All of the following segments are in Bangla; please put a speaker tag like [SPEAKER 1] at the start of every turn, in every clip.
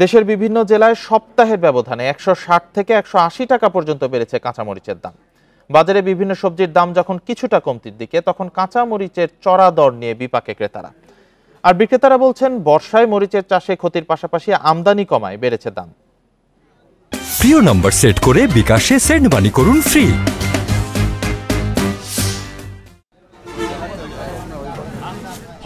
[SPEAKER 1] দেশের বিভিন্ন জেলায় সপ্তাহের ব্যবধানে ১৬০ থেকে ১৮০ টাকা পর্যন্ত বেড়েছে কাঁচামরিচের দাম। বাজারে বিভিন্ন সবজির দাম যখন কিছুটা কমতির দিকে, তখন কাঁচামরিচের চড়া দর নিয়ে বিপাকে ক্রেতারা। আর বিক্রেতারা বলছেন, বর্ষায় মরিচের চাষে ক্ষতির পাশাপাশি আমদানি কমায় বেড়েছে দাম।
[SPEAKER 2] প্রিয় নম্বর সেট করে বিকাশে সেন্ড মানি করুন ফ্রি।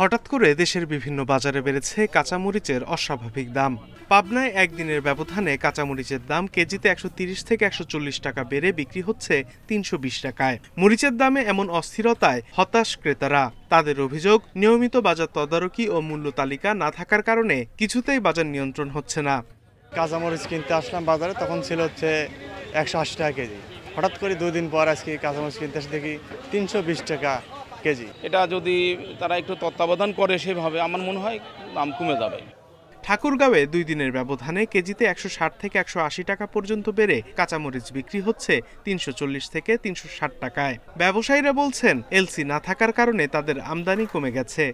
[SPEAKER 3] হঠাৎ করে দেশের বিভিন্ন বাজারে বেড়েছে কাঁচামরিচের অস্বাভাবিক দাম। পাবনায় একদিনের ব্যবধানে কাঁচামরিচের দাম কেজিতে ১৩০ থেকে ১৪০ টাকা বেড়ে বিক্রি হচ্ছে ৩২০ টাকায়। মরিচের দামে এমন অস্থিরতায় হতাশ ক্রেতারা। তাদের অভিযোগ, নিয়মিত বাজার তদারকি ও মূল্য তালিকা না থাকার কারণে কিছুতেই বাজার নিয়ন্ত্রণ হচ্ছে না।
[SPEAKER 4] কাঁচামরিচ কিনতে আসলাম বাজারে, তখন ছিল হচ্ছে ১৮০ টাকা কেজি। হঠাৎ করে ২ দিন পর আজকে কাঁচামরিচ কিনতে আসে দেখি ৩২০ টাকা কেজি।
[SPEAKER 5] এটা যদি তারা একটু তত্ত্বাবধান করে সেভাবে, আমার মনে হয় দাম কমে যাবে।
[SPEAKER 3] ঠাকুরগাঁওয়ে ২ দিনের ব্যবধানে কেজিতে ১৬০ থেকে ১৮০ টাকা পর্যন্ত বেড়ে কাঁচামরিচ বিক্রি হচ্ছে ৩৪০ থেকে ৩৬০ টাকায়। ব্যবসায়ীরা বলছেন, এলসি না থাকার কারণে তাদের আমদানি কমে গেছে।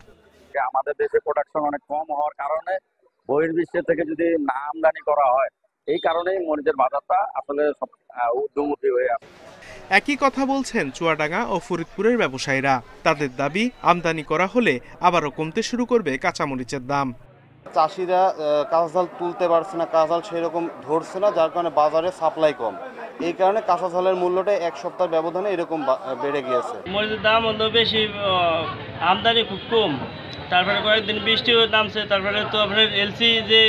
[SPEAKER 6] আমাদের দেশে প্রোডাকশন অনেক কম হওয়ার কারণে বহির্বিশ্ব থেকে যদি না আমদানি করা হয়, এই কারণেই মরিচের বাজারটা আসলে ঊর্ধ্বমুখী হয়ে আছে।
[SPEAKER 3] একই কথা বলছেন চুয়াডাঙ্গা ও ফরিদপুরের ব্যবসায়ীরা। তাদের দাবি, আমদানি করা হলে আবারও কমতে শুরু করবে কাঁচামরিচের দাম।
[SPEAKER 7] চাষিরা কাঁচাঝাল তুলতে পারছে না, কাঁচাঝাল সেরকম ধরছে না, যার কারণে বাজারে সাপ্লাই কম। এই কারণে কাঁচাঝালের মূল্যটা এক সপ্তাহ ব্যবধানে এরকম বেড়ে গিয়েছে।
[SPEAKER 8] মরিচের দাম হলো বেশি, আমদানি খুব কম। তারপরে কয়েকদিন বৃষ্টিও নামছে, তারপরে তো আপনার এলসি যে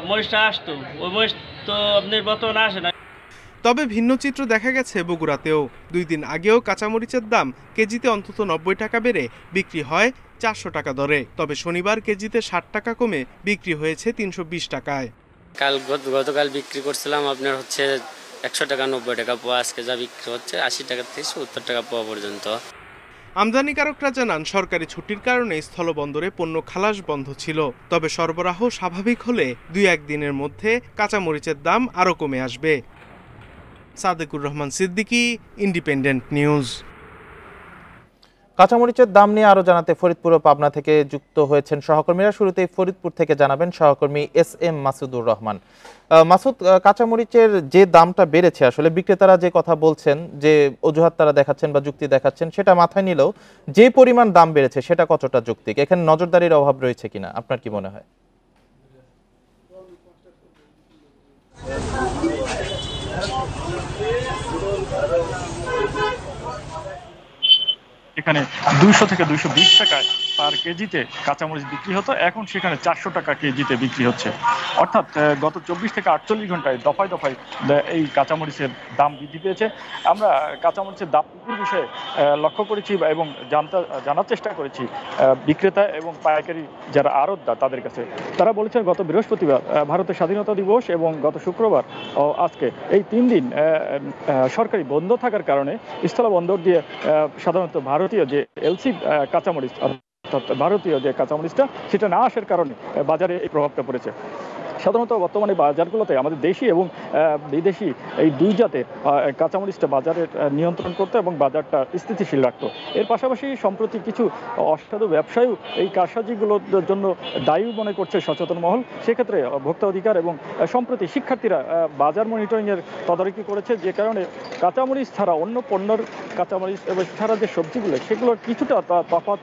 [SPEAKER 8] মরিচটা আসতো, ওই মরিচ তো আপনার বর্তমানে আসে না।
[SPEAKER 3] তবে ভিন্ন চিত্র দেখা গেছে বগুড়াতেও। ২ দিন আগেও কাঁচামরিচের দাম কেজিতে অন্তত ৯০ টাকা বেড়ে বিক্রি হয় ৪০০ টাকা দরে। তবে শনিবার কেজিতে ৬০ টাকা কমে বিক্রি হয়েছে ৩২০ টাকায়।
[SPEAKER 9] গতকাল বিক্রি করছিলাম আপনার হচ্ছে ১০০ টাকা ৯০ টাকা পোয়া, আজকে যা বিক্রি হচ্ছে ৮০ টাকা থেকে ৭০ টাকা পোয়া পর্যন্ত।
[SPEAKER 3] আমদানিকারকরা জানান, সরকারি ছুটির কারণে স্থলবন্দরে পণ্য খালাস বন্ধ ছিল। তবে সরবরাহ স্বাভাবিক হলে ২-১ দিনের মধ্যে কাঁচামরিচের দাম আরও কমে আসবে। Sadekur Rahman Siddiqui, Independent News.
[SPEAKER 1] কাঁচামরিচের দাম নিয়ে আরো জানাতে ফরিদপুর ও পাবনা থেকে যুক্ত হয়েছেন সহকর্মীরা। শুরুতেই ফরিদপুর থেকে জানাবেন সহকর্মী এস.এম. মাসুদুর রহমান। মাসুদ, কাঁচামরিচের যে দামটা বেড়েছে, আসলে বিক্রেতারা যে কথা বলছেন, যে অজুহাত তারা দেখাচ্ছেন বা যুক্তি দেখাচ্ছেন, সেটা মাথায় নিলেও যে পরিমাণ দাম বেড়েছে সেটা কতটা যৌক্তিক? এখানে নজরদারির অভাব রয়েছে কিনা আপনার কি মনে হয়?
[SPEAKER 10] এখানে ২০০ থেকে ২২০ টাকায় পার কেজিতে কাঁচামরিচ বিক্রি হতো, এখন সেখানে ৪০০ টাকা কেজিতে বিক্রি হচ্ছে। অর্থাৎ গত ২৪ থেকে ৪৮ ঘন্টায় দফায় দফায় এই কাঁচামরিচের দাম বৃদ্ধি পেয়েছে। আমরা কাঁচামরিচের দাম বৃদ্ধির বিষয়ে লক্ষ্য করেছি এবং জানার চেষ্টা করেছি বিক্রেতা এবং পাইকারি যারা আড়তদার তাদের কাছে। তারা বলেছেন, গত বৃহস্পতিবার ভারতের স্বাধীনতা দিবস এবং গত শুক্রবার ও আজকে এই ৩ দিন সরকারি বন্ধ থাকার কারণে স্থলবন্দর দিয়ে সাধারণত ভারতীয় যে এলসি কাঁচামরিচ, অর্থাৎ ভারতীয় যে কাঁচামরিচটা, সেটা না আসার কারণে বাজারে এই প্রভাবটা পড়েছে। সাধারণত বর্তমানে বাজারগুলোতে আমাদের দেশি এবং বিদেশি এই দুই জাতের কাঁচামরিচটা বাজারে নিয়ন্ত্রণ করতো এবং বাজারটা স্থিতিশীল রাখতো। এর পাশাপাশি সম্প্রতি কিছু অসাধু ব্যবসায়ীও এই কারসাজিগুলোর জন্য দায়ী মনে করছে সচেতন মহল। সেক্ষেত্রে ভোক্তা অধিকার এবং সম্প্রতি শিক্ষার্থীরা বাজার মনিটরিংয়ের তদারকি করেছে, যে কারণে কাঁচামরিচ ছাড়া অন্য পণ্যের কাঁচামরিচ এবং ছাড়া যে সবজিগুলো, সেগুলোর কিছুটা তফাৎ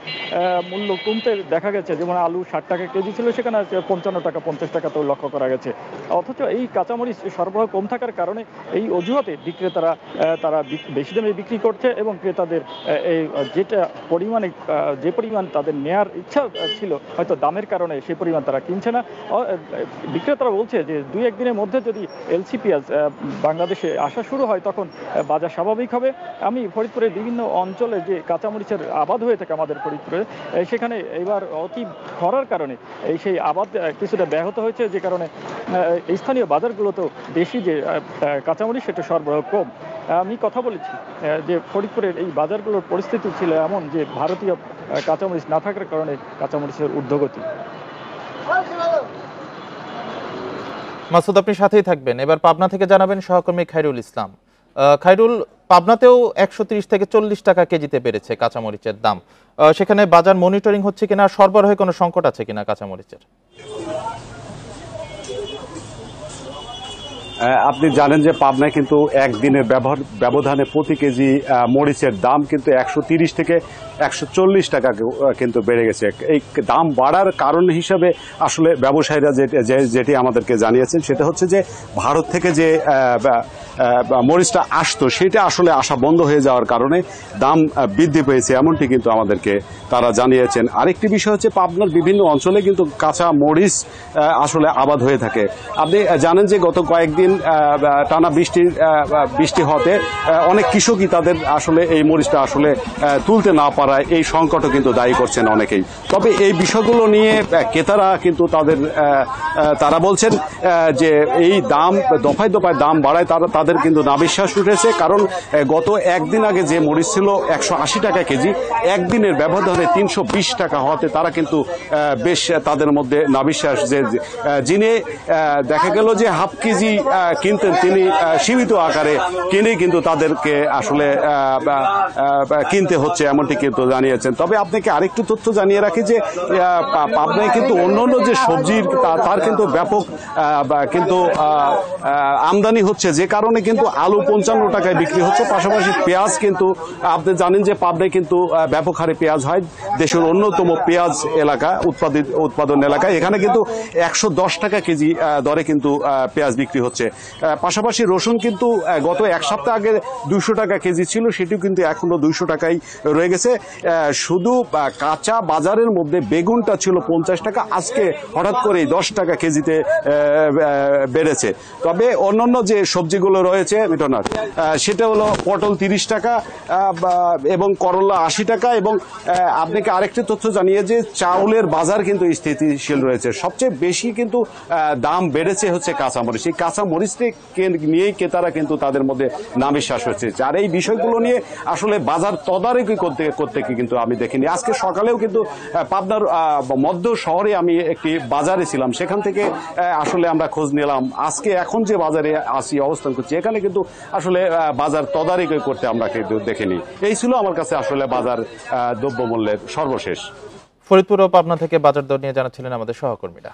[SPEAKER 10] মূল্য কমতে দেখা গেছে। যেমন আলু ৬০ টাকা কেজি ছিল, সেখানে ৫৫ টাকা ৫০ টাকা তো লক্ষ্য করা গেছে। অথচ এই কাঁচামরিচ সরবরাহ কম থাকার কারণে এই অজুহাতে বিক্রেতারা তারা বেশি দামে বিক্রি করছে এবং ক্রেতাদের এই যে পরিমাণ তাদের নেয়ার ইচ্ছা ছিল, হয়তো দামের কারণে সেই পরিমাণ তারা কিনছে না। বিক্রেতারা বলছে যে ২-১ দিনের মধ্যে যদি এলসি পেঁয়াজ বাংলাদেশে আসা শুরু হয়, তখন বাজার স্বাভাবিক হবে। আমি ফরিদপুরের বিভিন্ন অঞ্চলে যে কাঁচামরিচের আবাদ হয়ে থাকে আমাদের ফরিদপুরে, সেখানে এবার অতি খরার কারণে সেই আবাদ কিছুটা ব্যাহত হয়েছে, যে কারণে স্থানীয় বাজারগুলোতেও দেশি যে কাঁচামরিচ সেটা সরবরাহ কম। আমি কথা বলেছি যে ফরিদপুরের এই বাজারগুলোর পরিস্থিতি ছিল এমন যে ভারতীয় কাঁচামরিচ না থাকার কারণে কাঁচামরিচের ঊর্ধ্বগতি।
[SPEAKER 1] মাসুদ, আপনি সাথেই থাকবেন। এবার পাবনা থেকে জানাবেন সহকর্মী খায়রুল ইসলাম। খায়রুল, পাবনাতেও ১৩০ থেকে ৪০ টাকা কেজিতে বেড়েছে কাঁচামরিচের দাম। সেখানে বাজার মনিটরিং হচ্ছে কিনা, সরবরাহে কোনো সংকট আছে কিনা কাঁচামরিচের?
[SPEAKER 11] আপনি জানেন যে পাবনায় কিন্তু একদিনের ব্যবধানে প্রতি কেজি মরিচের দাম কিন্তু 130 থেকে 140 টাকা কিন্তু বেড়ে গেছে। এই দাম বাড়ার কারণ হিসাবে আসলে ব্যবসায়ীরা যেটি আমাদেরকে জানিয়েছেন সেটা হচ্ছে যে ভারত থেকে যে মরিচটা আসতো সেটা আসলে আসা বন্ধ হয়ে যাওয়ার কারণে দাম বৃদ্ধি পেয়েছে, এমনটি কিন্তু আমাদেরকে তারা জানিয়েছেন। আরেকটি বিষয় হচ্ছে পাবনার বিভিন্ন অঞ্চলে কিন্তু কাঁচা মরিচ আসলে আবাদ হয়ে থাকে। আপনি জানেন যে গত কয়েকদিন টানা বৃষ্টি হতে অনেক কৃষকই তাদের আসলে এই মরিচটা আসলে তুলতে না পারায় এই সংকটও কিন্তু দায়ী করছেন অনেকেই। তবে এই বিষয়গুলো নিয়ে ক্রেতারা কিন্তু তারা বলছেন যে এই দাম দফায় দফায় দাম বাড়ায় তাদের কিন্তু নাবিশ্বাস উঠেছে। কারণ গত একদিন আগে যে মরিচ ছিল 180 টাকা কেজি, একদিনের ব্যবধানে 320 টাকা হওয়াতে তারা কিন্তু বেশ তাদের মধ্যে নাবিশ্বাস যে যিনি দেখা গেল যে হাফ কেজি কিনতেন তিনি সীমিত আকারে কিনেই কিন্তু তাদেরকে আসলে কিনতে হচ্ছে, এমনটি কিন্তু জানিয়েছেন। তবে আপনাকে আরেকটু তথ্য জানিয়ে রাখি যে পাবনায় কিন্তু অন্যান্য যে সবজির তার কিন্তু ব্যাপক কিন্তু আমদানি হচ্ছে, যে কারণে কিন্তু আলু 55 টাকায় বিক্রি হচ্ছে। পাশাপাশি পেঁয়াজ কিন্তু আপনি জানেন যে পাবনায় কিন্তু ব্যাপক হারে পেঁয়াজ হয়, দেশের অন্যতম পেঁয়াজ এলাকা উৎপাদন এলাকা। এখানে কিন্তু 110 টাকা কেজি দরে কিন্তু পেঁয়াজ বিক্রি হচ্ছে। পাশাপাশি রসুন কিন্তু গত এক সপ্তাহ আগে 200 টাকা কেজি ছিল, সেটিও কিন্তু এখনো 200 টাকাই রয়ে গেছে। শুধু কাঁচা বাজারের মধ্যে বেগুনটা ছিল 50 টাকা, আজকে হঠাৎ করে 10 টাকা কেজিতে বেড়েছে। তবে অন্যান্য যে সবজিগুলো রয়েছে মিটনার, সেটা হলো পটল 30 টাকা এবং করলা 80 টাকা। এবং আপনাকে আরেকটি তথ্য জানিয়ে যে চাউলের বাজার কিন্তু স্থিতিশীল রয়েছে। সবচেয়ে বেশি কিন্তু দাম বেড়েছে হচ্ছে কাঁচামরিচ। এই কাঁচামরিচকে নিয়েই ক্রেতারা কিন্তু তাদের মধ্যে নাবিশ্বাস হচ্ছে। আর এই বিষয়গুলো নিয়ে আসলে বাজার তদারকি করতে কিন্তু আমি দেখিনি। আজকে সকালেও কিন্তু পাবনার মধ্য শহরে আমি একটি বাজারে ছিলাম, সেখান থেকে আসলে আমরা খোঁজ নিলাম। আজকে এখন যে বাজারে আসি অবস্থান করছি, এখানে কিন্তু আসলে বাজার তদারকি করতে আমরা কিন্তু দেখিনি। এই ছিল আমার কাছে আসলে বাজার দ্রব্যমূল্যের সর্বশেষ।
[SPEAKER 1] ফরিদপুর ও পাবনা থেকে বাজার দর নিয়ে জানাচ্ছিলেন আমাদের সহকর্মীরা।